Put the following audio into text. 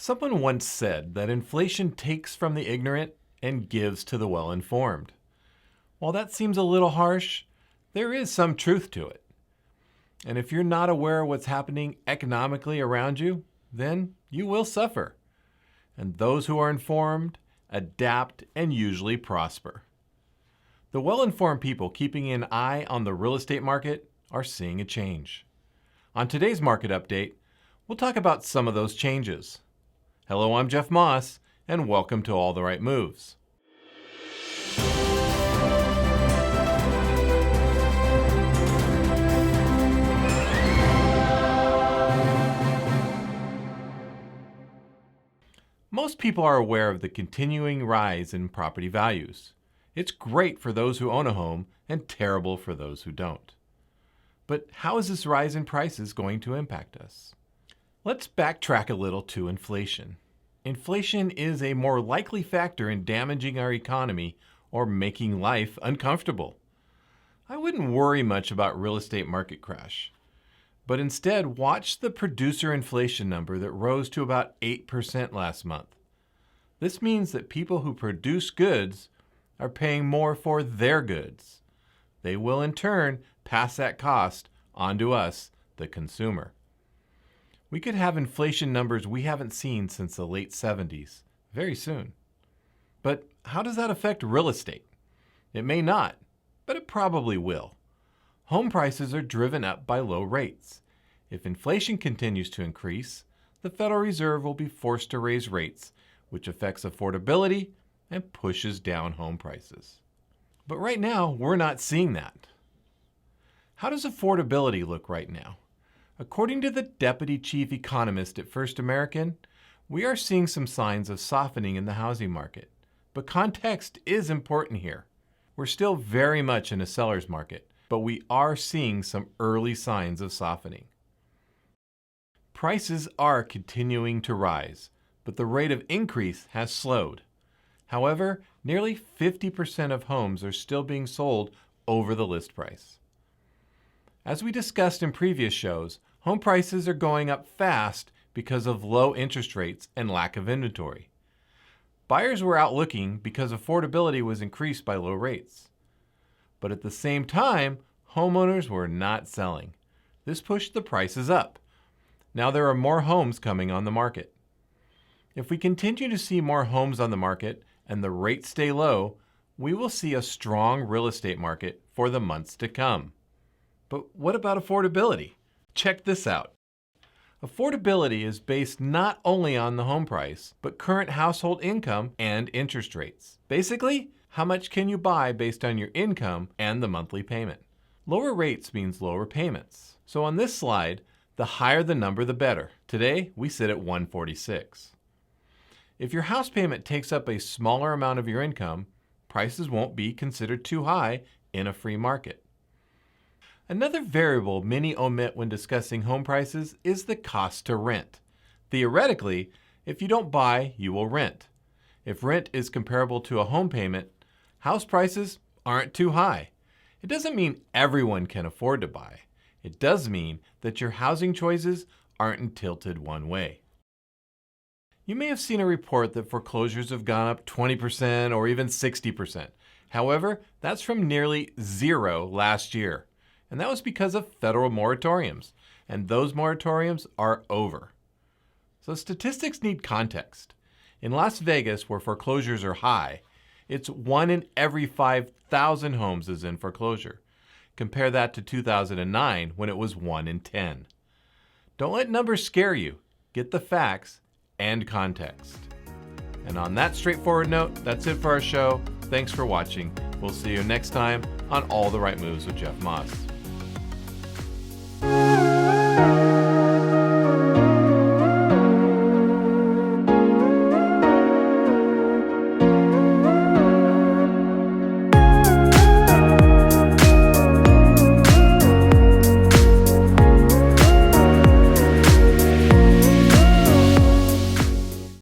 Someone once said that inflation takes from the ignorant and gives to the well-informed. While that seems a little harsh, there is some truth to it. And if you're not aware of what's happening economically around you, then you will suffer. And those who are informed adapt and usually prosper. The well-informed people keeping an eye on the real estate market are seeing a change. On today's market update, we'll talk about some of those changes. Hello, I'm Jeff Moss, and welcome to All the Right Moves. Most people are aware of the continuing rise in property values. It's great for those who own a home and terrible for those who don't. But how is this rise in prices going to impact us? Let's backtrack a little to inflation. Inflation is a more likely factor in damaging our economy or making life uncomfortable. I wouldn't worry much about real estate market crash, but instead watch the producer inflation number that rose to about 8% last month. This means that people who produce goods are paying more for their goods. They will in turn pass that cost on to us, the consumer. We could have inflation numbers we haven't seen since the late 70s very soon. But how does that affect real estate? It may not, but it probably will. Home prices are driven up by low rates. If inflation continues to increase, the Federal Reserve will be forced to raise rates, which affects affordability and pushes down home prices. But right now, we're not seeing that. How does affordability look right now? According to the Deputy Chief Economist at First American, we are seeing some signs of softening in the housing market. But context is important here. We're still very much in a seller's market, but we are seeing some early signs of softening. Prices are continuing to rise, but the rate of increase has slowed. However, nearly 50% of homes are still being sold over the list price. As we discussed in previous shows, home prices are going up fast because of low interest rates and lack of inventory. Buyers were out looking because affordability was increased by low rates. But at the same time, homeowners were not selling. This pushed the prices up. Now there are more homes coming on the market. If we continue to see more homes on the market and the rates stay low, we will see a strong real estate market for the months to come. But what about affordability? Check this out. Affordability is based not only on the home price, but current household income and interest rates. Basically, how much can you buy based on your income and the monthly payment? Lower rates means lower payments. So on this slide, the higher the number, the better. Today, we sit at 146. If your house payment takes up a smaller amount of your income, prices won't be considered too high in a free market. Another variable many omit when discussing home prices is the cost to rent. Theoretically, if you don't buy, you will rent. If rent is comparable to a home payment, house prices aren't too high. It doesn't mean everyone can afford to buy. It does mean that your housing choices aren't tilted one way. You may have seen a report that foreclosures have gone up 20% or even 60%. However, that's from nearly zero last year. And that was because of federal moratoriums. And those moratoriums are over. So statistics need context. In Las Vegas, where foreclosures are high, it's 1 in every 5,000 homes is in foreclosure. Compare that to 2009 when it was 1 in 10. Don't let numbers scare you. Get the facts and context. And on that straightforward note, that's it for our show. Thanks for watching. We'll see you next time on All the Right Moves with Jeff Moss.